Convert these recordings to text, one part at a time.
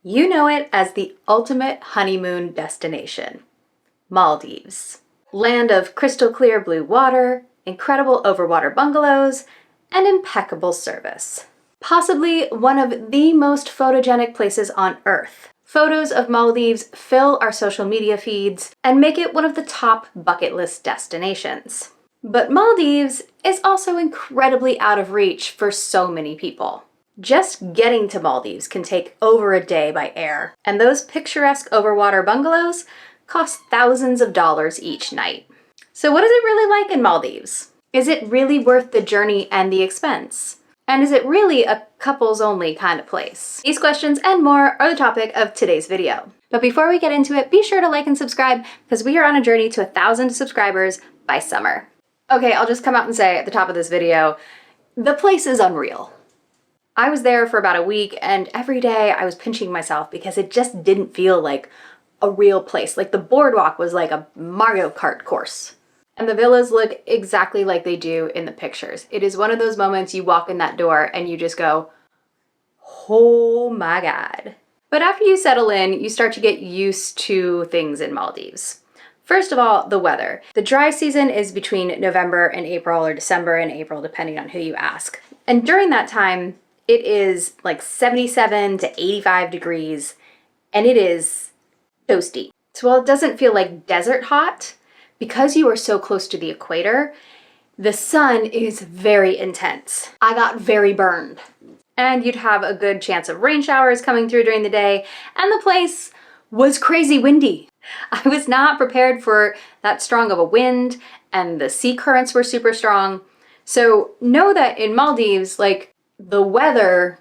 You know it as the ultimate honeymoon destination, Maldives. Land of crystal clear blue water, incredible overwater bungalows, and impeccable service. Possibly one of the most photogenic places on Earth. Photos of Maldives fill our social media feeds and make it one of the top bucket list destinations. But Maldives is also incredibly out of reach for so many people. Just getting to Maldives can take over a day by air, and those picturesque overwater bungalows cost thousands of dollars each night. So what is it really like in Maldives? Is it really worth the journey and the expense? And is it really a couples-only kind of place? These questions and more are the topic of today's video. But before we get into it, be sure to like and subscribe because we are on a journey to 1,000 subscribers by summer. Okay, I'll just come out and say at the top of this video, the place is unreal. I was there for about a week and every day I was pinching myself because it just didn't feel like a real place. Like the boardwalk was like a Mario Kart course. And the villas look exactly like they do in the pictures. It is one of those moments you walk in that door and you just go, oh my God. But after you settle in, you start to get used to things in Maldives. First of all, the weather. The dry season is between November and April or December and April, depending on who you ask. And during that time, it is like 77 to 85 degrees and it is toasty. So while it doesn't feel like desert hot, because you are so close to the equator, the sun is very intense. I got very burned. And you'd have a good chance of rain showers coming through during the day, and the place was crazy windy. I was not prepared for that strong of a wind, and the sea currents were super strong. So know that in Maldives, like, the weather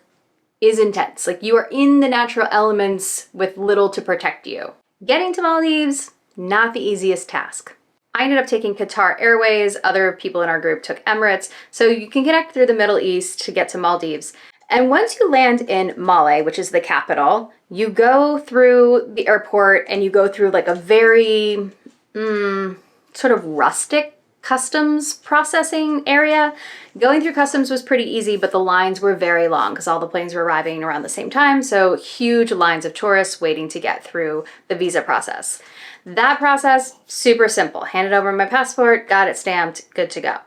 is intense. Like, you are in the natural elements with little to protect you. Getting to Maldives, not the easiest task. I ended up taking Qatar Airways, other people in our group took Emirates, so you can connect through the Middle East to get to Maldives. And once you land in Malé, which is the capital, you go through the airport and you go through like a very sort of rustic customs processing area. Going through customs was pretty easy, but the lines were very long because all the planes were arriving around the same time, so huge lines of tourists waiting to get through the visa process. That process, super simple. Handed over my passport, got it stamped, good to go.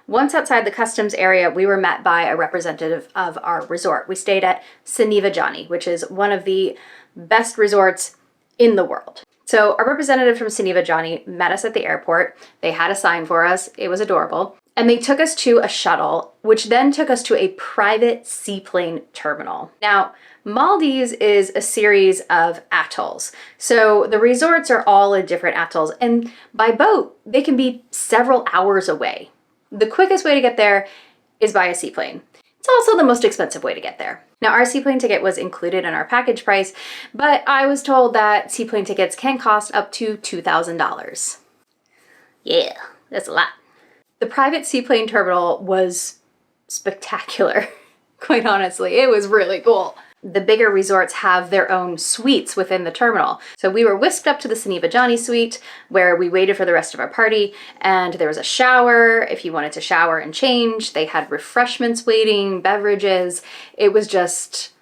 Once outside the customs area, we were met by a representative of our resort. We stayed at Soneva Jani, which is one of the best resorts in the world. So our representative from Soneva Jani met us at the airport. They had a sign for us. It was adorable. And they took us to a shuttle, which then took us to a private seaplane terminal. Now, Maldives is a series of atolls. So the resorts are all in different atolls, and by boat, they can be several hours away. The quickest way to get there is by a seaplane. It's also the most expensive way to get there. Now, our seaplane ticket was included in our package price, but I was told that seaplane tickets can cost up to $2,000. Yeah, that's a lot. The private seaplane terminal was spectacular, quite honestly. It was really cool. The bigger resorts have their own suites within the terminal. So we were whisked up to the Soneva Jani suite where we waited for the rest of our party, and there was a shower if you wanted to shower and change. They had refreshments waiting, beverages. It was just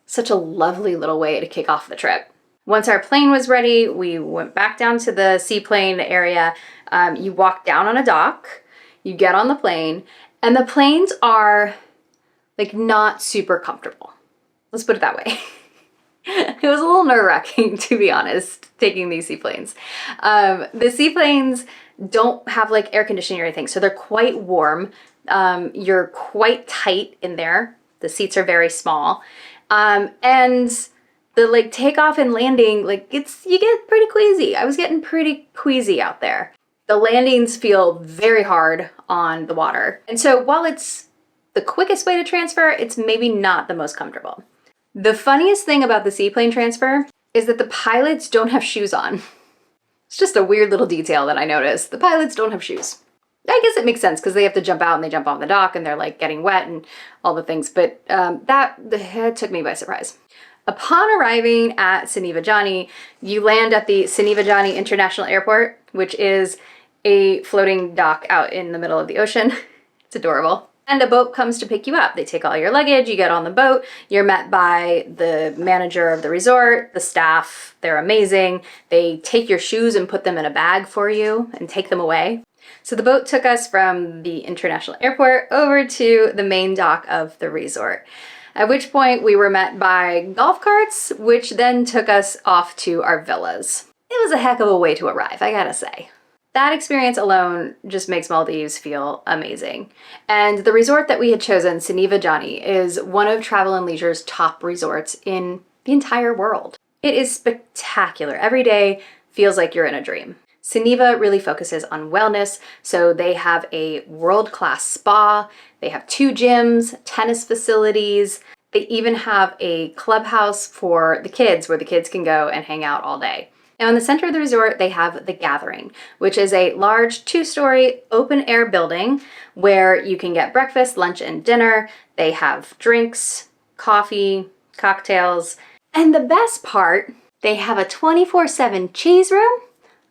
such a lovely little way to kick off the trip. Once our plane was ready, we went back down to the seaplane area. You walk down on a dock, you get on the plane, and the planes are like not super comfortable. Let's put it that way. It was a little nerve-wracking, to be honest, taking these seaplanes. The seaplanes don't have like air conditioning or anything, so they're quite warm. You're quite tight in there. The seats are very small. And the like takeoff and landing, like you get pretty queasy. I was getting pretty queasy out there. The landings feel very hard on the water. And so while it's the quickest way to transfer, it's maybe not the most comfortable. The funniest thing about the seaplane transfer is that the pilots don't have shoes on. It's just a weird little detail that I noticed. The pilots don't have shoes. I guess it makes sense because they have to jump out and they jump on the dock and they're like getting wet and all the things, but that took me by surprise. Upon arriving at Soneva Jani, you land at the Soneva Jani International Airport, which is a floating dock out in the middle of the ocean. It's adorable. And a boat comes to pick you up. They take all your luggage, you get on the boat, you're met by the manager of the resort, the staff, they're amazing. They take your shoes and put them in a bag for you and take them away. So the boat took us from the international airport over to the main dock of the resort, at which point we were met by golf carts, which then took us off to our villas. It was a heck of a way to arrive, I gotta say. That experience alone just makes Maldives feel amazing. And the resort that we had chosen, Soneva Jani, is one of Travel + Leisure's top resorts in the entire world. It is spectacular. Every day feels like you're in a dream. Soneva really focuses on wellness, so they have a world-class spa, they have 2 gyms, tennis facilities, they even have a clubhouse for the kids where the kids can go and hang out all day. Now in the center of the resort, they have The Gathering, which is a large 2-story open-air building where you can get breakfast, lunch, and dinner. They have drinks, coffee, cocktails, and the best part, they have a 24/7 cheese room,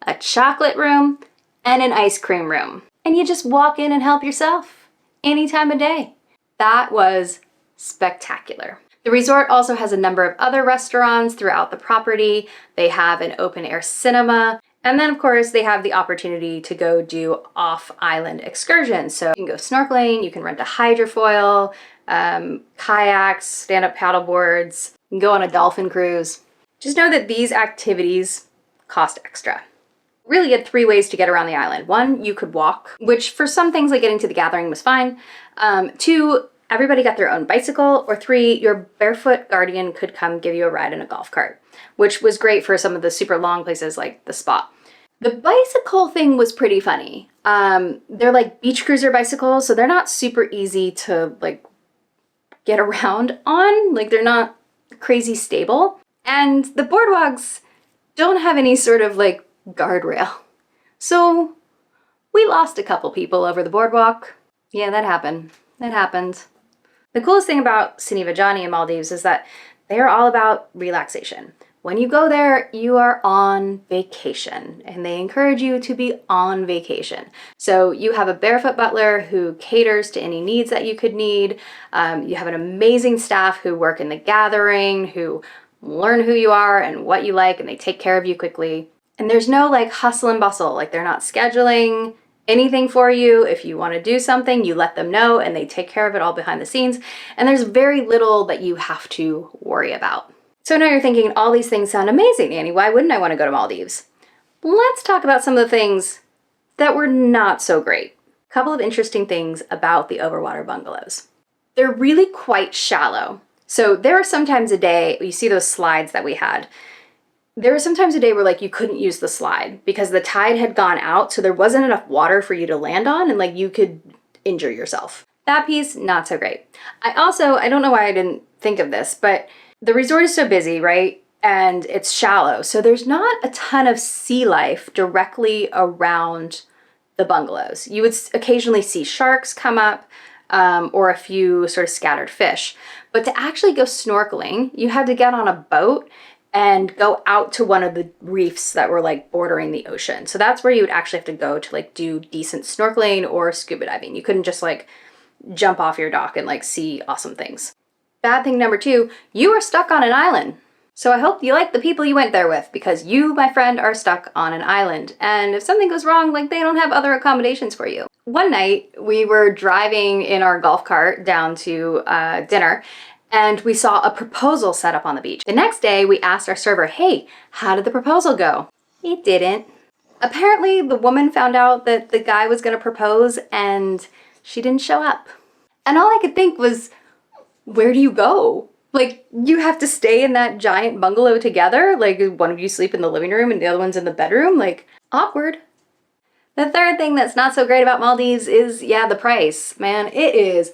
a chocolate room, and an ice cream room. And you just walk in and help yourself any time of day. That was spectacular. The resort also has a number of other restaurants throughout the property. They have an open-air cinema. And then, of course, they have the opportunity to go do off-island excursions. So you can go snorkeling, you can rent a hydrofoil, kayaks, stand-up paddle boards, you can go on a dolphin cruise. Just know that these activities cost extra. Really had 3 ways to get around the island. 1, you could walk, which for some things like getting to The Gathering was fine. 2, everybody got their own bicycle. Or 3, your barefoot guardian could come give you a ride in a golf cart, which was great for some of the super long places like the spa. The bicycle thing was pretty funny. They're like beach cruiser bicycles, so they're not super easy to like get around on. Like they're not crazy stable. And the boardwalks don't have any sort of like guardrail. So we lost a couple people over the boardwalk. Yeah, that happened. That happened. The coolest thing about Soneva Jani in Maldives is that they are all about relaxation. When you go there, you are on vacation, and they encourage you to be on vacation. So you have a barefoot butler who caters to any needs that you could need. You have an amazing staff who work in The Gathering, who learn who you are and what you like, and they take care of you quickly. And there's no like hustle and bustle, like they're not scheduling anything for you. If you want to do something, you let them know and they take care of it all behind the scenes. And there's very little that you have to worry about. So now you're thinking, all these things sound amazing, Annie. Why wouldn't I want to go to Maldives? Let's talk about some of the things that were not so great. A couple of interesting things about the overwater bungalows. They're really quite shallow. So there are sometimes a day, you see those slides that we had. There was sometimes a day where like you couldn't use the slide because the tide had gone out, so there wasn't enough water for you to land on and like you could injure yourself. That piece, not so great. I don't know why I didn't think of this, but the resort is so busy, right? And it's shallow, so there's not a ton of sea life directly around the bungalows. You would occasionally see sharks come up or a few sort of scattered fish. But to actually go snorkeling, you had to get on a boat and go out to one of the reefs that were like bordering the ocean. So that's where you would actually have to go to like do decent snorkeling or scuba diving. You couldn't just like jump off your dock and like see awesome things. Bad thing number 2, you are stuck on an island. So I hope you like the people you went there with, because you, my friend, are stuck on an island. And if something goes wrong, like they don't have other accommodations for you. One night we were driving in our golf cart down to dinner, and we saw a proposal set up on the beach. The next day we asked our server, hey, how did the proposal go? It didn't. Apparently the woman found out that the guy was gonna propose and she didn't show up. And all I could think was, where do you go? Like, you have to stay in that giant bungalow together? Like, one of you sleep in the living room and the other one's in the bedroom? Like, awkward. The third thing that's not so great about Maldives is, yeah, the price. Man, it is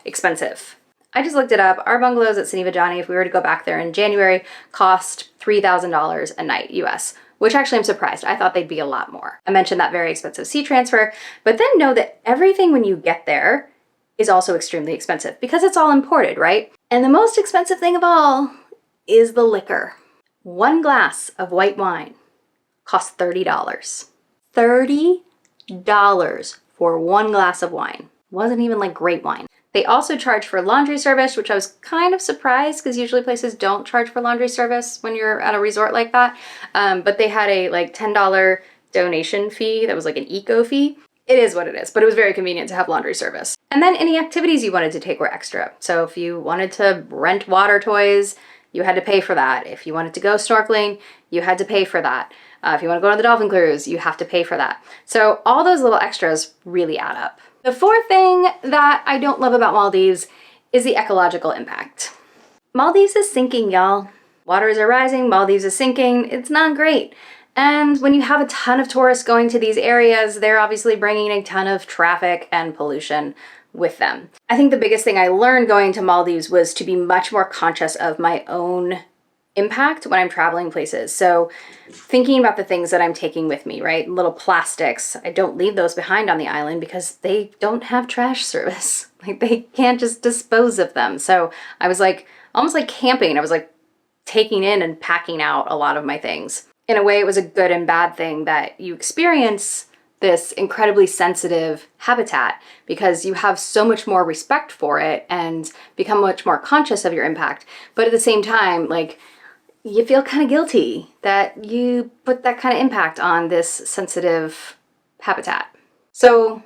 expensive. I just looked it up. Our bungalows at Soneva Jani, if we were to go back there in January, cost $3,000 a night US, which actually I'm surprised. I thought they'd be a lot more. I mentioned that very expensive sea transfer, but then know that everything when you get there is also extremely expensive because it's all imported, right? And the most expensive thing of all is the liquor. One glass of white wine costs $30. $30 for one glass of wine. Wasn't even like great wine. They also charge for laundry service, which I was kind of surprised because usually places don't charge for laundry service when you're at a resort like that. But they had a like $10 donation fee that was like an eco fee. It is what it is, but it was very convenient to have laundry service. And then any activities you wanted to take were extra. So if you wanted to rent water toys, you had to pay for that. If you wanted to go snorkeling, you had to pay for that. If you want to go on the dolphin cruise, you have to pay for that. So all those little extras really add up. The fourth thing that I don't love about Maldives is the ecological impact. Maldives is sinking, y'all. Waters are rising, Maldives is sinking. It's not great. And when you have a ton of tourists going to these areas, they're obviously bringing a ton of traffic and pollution with them. I think the biggest thing I learned going to Maldives was to be much more conscious of my own impact when I'm traveling places. So thinking about the things that I'm taking with me, right? Little plastics, I don't leave those behind on the island because they don't have trash service. Like they can't just dispose of them. So I was like, almost like camping. I was like taking in and packing out a lot of my things. In a way, it was a good and bad thing that you experience this incredibly sensitive habitat because you have so much more respect for it and become much more conscious of your impact. But at the same time, like, you feel kind of guilty that you put that kind of impact on this sensitive habitat. So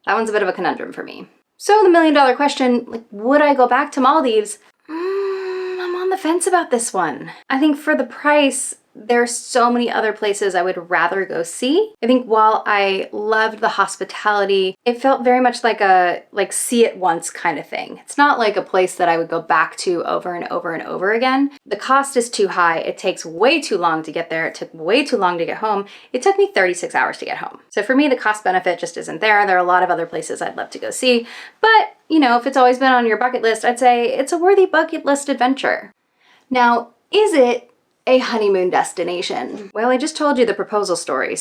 that one's a bit of a conundrum for me. So the million-dollar question, like, would I go back to Maldives? I'm on the fence about this one. I think for the price, there's so many other places I would rather go see. I think while I loved the hospitality, it felt very much like a see it once kind of thing. It's not like a place that I would go back to over and over and over again. The cost is too high. It takes way too long to get there. It took way too long to get home. It took me 36 hours to get home. So for me, the cost benefit just isn't there. There are a lot of other places I'd love to go see, but you know, if it's always been on your bucket list, I'd say it's a worthy bucket list adventure. Now, is it a honeymoon destination? Well, I just told you the proposal story,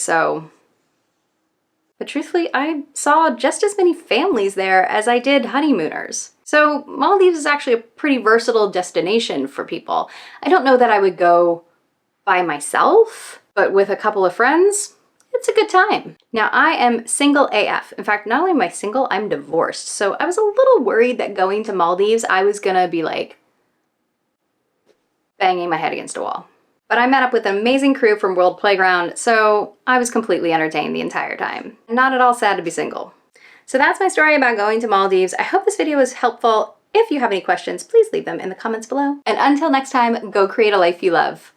but truthfully, I saw just as many families there as I did honeymooners. So Maldives is actually a pretty versatile destination for people. I don't know that I would go by myself, but with a couple of friends, it's a good time. Now, I am single AF. In fact, not only am I single, I'm divorced. So I was a little worried that going to Maldives, I was gonna be like banging my head against a wall. But I met up with an amazing crew from World Playground, so I was completely entertained the entire time. Not at all sad to be single. So that's my story about going to Maldives. I hope this video was helpful. If you have any questions, please leave them in the comments below. And until next time, go create a life you love.